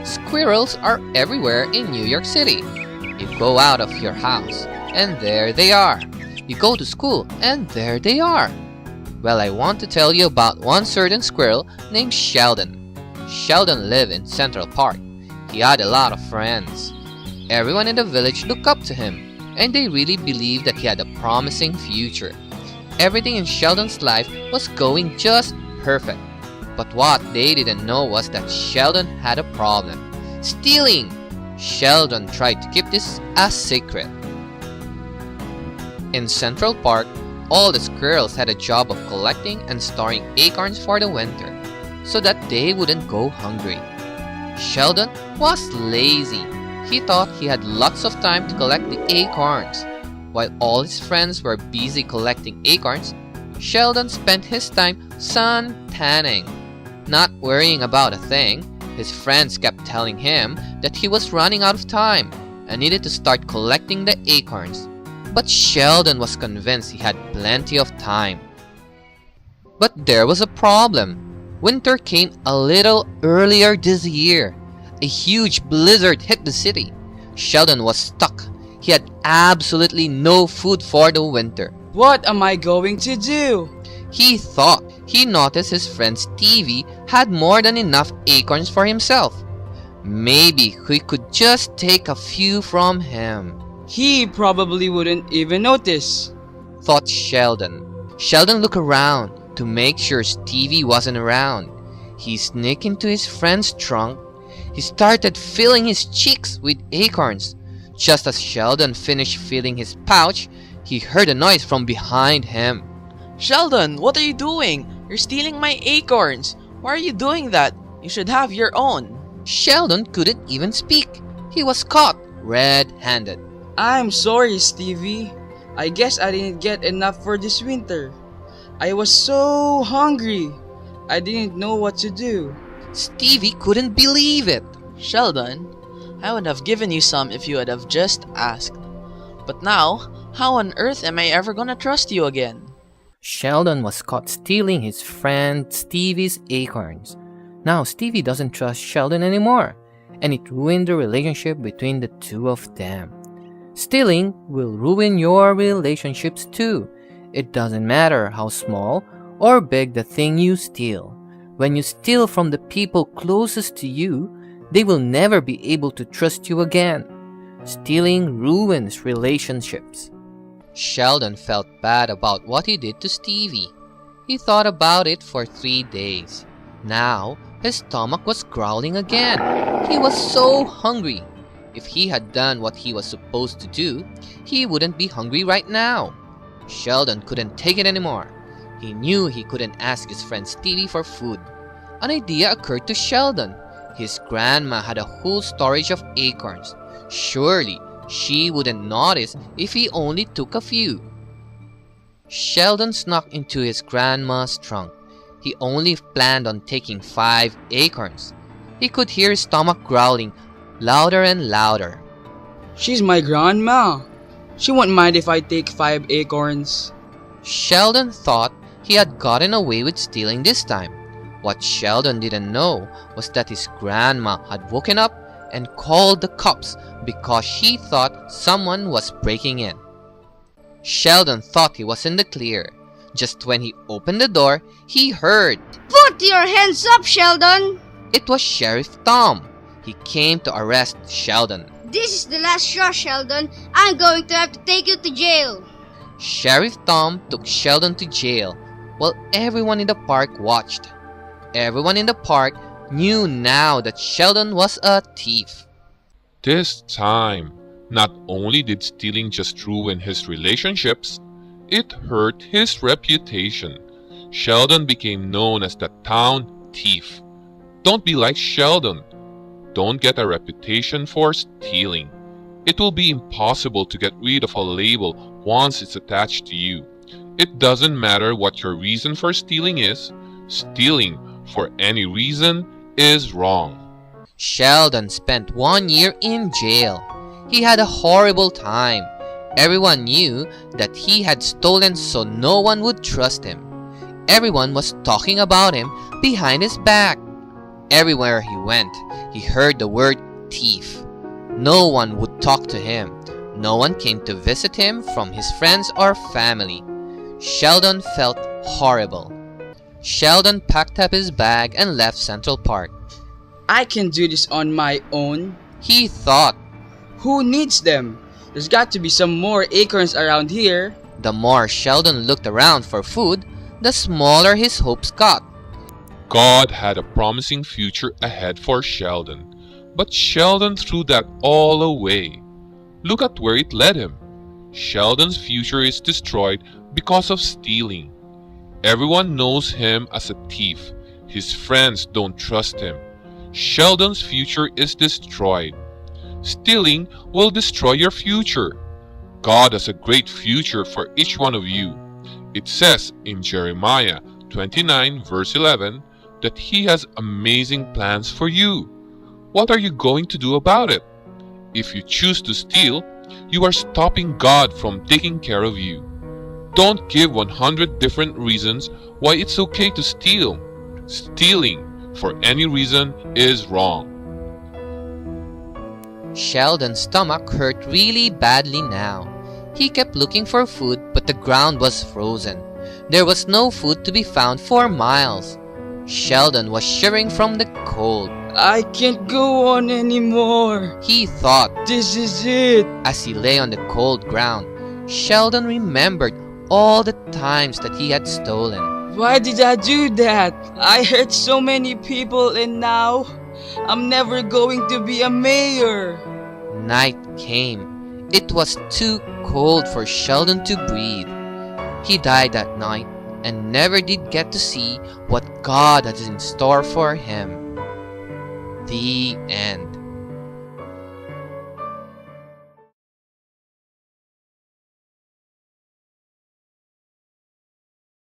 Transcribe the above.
Squirrels are everywhere in New York City. You go out of your house, and there they are. You go to school, and there they are. Well, I want to tell you about one certain squirrel named Sheldon. Sheldon lived in Central Park. He had a lot of friends. Everyone in the village looked up to him, and they really believed that he had a promising future. Everything in Sheldon's life was going just perfect. But what they didn't know was that Sheldon had a problem: stealing. Sheldon tried to keep this a secret. In Central Park, all the squirrels had a job of collecting and storing acorns for the winter, so that they wouldn't go hungry. Sheldon was lazy. He thought he had lots of time to collect the acorns. While all his friends were busy collecting acorns, Sheldon spent his time sun tanning. Not worrying about a thing, his friends kept telling him that he was running out of time and needed to start collecting the acorns. But Sheldon was convinced he had plenty of time. But there was a problem. Winter came a little earlier this year. A huge blizzard hit the city. Sheldon was stuck. He had absolutely no food for the winter. What am I going to do? He thought. He noticed his friend Stevie had more than enough acorns for himself. Maybe he could just take a few from him. He probably wouldn't even notice, thought Sheldon. Sheldon looked around to make sure Stevie wasn't around. He sneaked into his friend's trunk. He started filling his cheeks with acorns. Just as Sheldon finished filling his pouch, he heard a noise from behind him. Sheldon, what are you doing? You're stealing my acorns. Why are you doing that? You should have your own. Sheldon couldn't even speak. He was caught red-handed. I'm sorry, Stevie. I guess I didn't get enough for this winter. I was so hungry. I didn't know what to do. Stevie couldn't believe it. Sheldon, I would have given you some if you would have just asked. But now, how on earth am I ever gonna trust you again? Sheldon was caught stealing his friend Stevie's acorns. Now Stevie doesn't trust Sheldon anymore, and it ruined the relationship between the two of them. Stealing will ruin your relationships too. It doesn't matter how small or big the thing you steal. When you steal from the people closest to you, they will never be able to trust you again. Stealing ruins relationships. Sheldon felt bad about what he did to Stevie. He thought about it for 3 days. Now, his stomach was growling again. He was so hungry. If he had done what he was supposed to do, he wouldn't be hungry right now. Sheldon couldn't take it anymore. He knew he couldn't ask his friend Stevie for food. An idea occurred to Sheldon. His grandma had a whole storage of acorns. Surely, she wouldn't notice if he only took a few. Sheldon snuck into his grandma's trunk. He only planned on taking 5 acorns. He could hear his stomach growling louder and louder. She's my grandma. She won't mind if I take 5 acorns. Sheldon thought he had gotten away with stealing this time. What Sheldon didn't know was that his grandma had woken up and called the cops because she thought someone was breaking in. Sheldon thought he was in the clear. Just when he opened the door, he heard, "Put your hands up, Sheldon!" It was Sheriff Tom. He came to arrest Sheldon. "This is the last straw, Sheldon. I'm going to have to take you to jail." Sheriff Tom took Sheldon to jail while everyone in the park watched. Everyone in the park knew now that Sheldon was a thief. This time, not only did stealing just ruin his relationships, it hurt his reputation. Sheldon became known as the town thief. Don't be like Sheldon. Don't get a reputation for stealing. It will be impossible to get rid of a label once it's attached to you. It doesn't matter what your reason for stealing is. Stealing for any reason is wrong. Sheldon spent 1 year in jail. He had a horrible time. Everyone knew that he had stolen, so no one would trust him. Everyone was talking about him behind his back. Everywhere he went, he heard the word thief. No one would talk to him. No one came to visit him from his friends or family. Sheldon felt horrible. Sheldon packed up his bag and left Central Park. I can do this on my own. He thought. Who needs them? There's got to be some more acorns around here. The more Sheldon looked around for food, the smaller his hopes got. God had a promising future ahead for Sheldon, but Sheldon threw that all away. Look at where it led him. Sheldon's future is destroyed because of stealing. Everyone knows him as a thief. His friends don't trust him. Sheldon's future is destroyed. Stealing will destroy your future. God has a great future for each one of you. It says in Jeremiah 29 verse 11 that He has amazing plans for you. What are you going to do about it? If you choose to steal, you are stopping God from taking care of you. Don't give 100 different reasons why it's okay to steal. Stealing for any reason is wrong. Sheldon's stomach hurt really badly now. He kept looking for food, but the ground was frozen. There was no food to be found for miles. Sheldon was shivering from the cold. I can't go on anymore. He thought. This is it. As he lay on the cold ground, Sheldon remembered all the times that he had stolen. Why did I do that? I hurt so many people and now I'm never going to be a mayor. Night came. It was too cold for Sheldon to breathe. He died that night and never did get to see what God had in store for him. The end.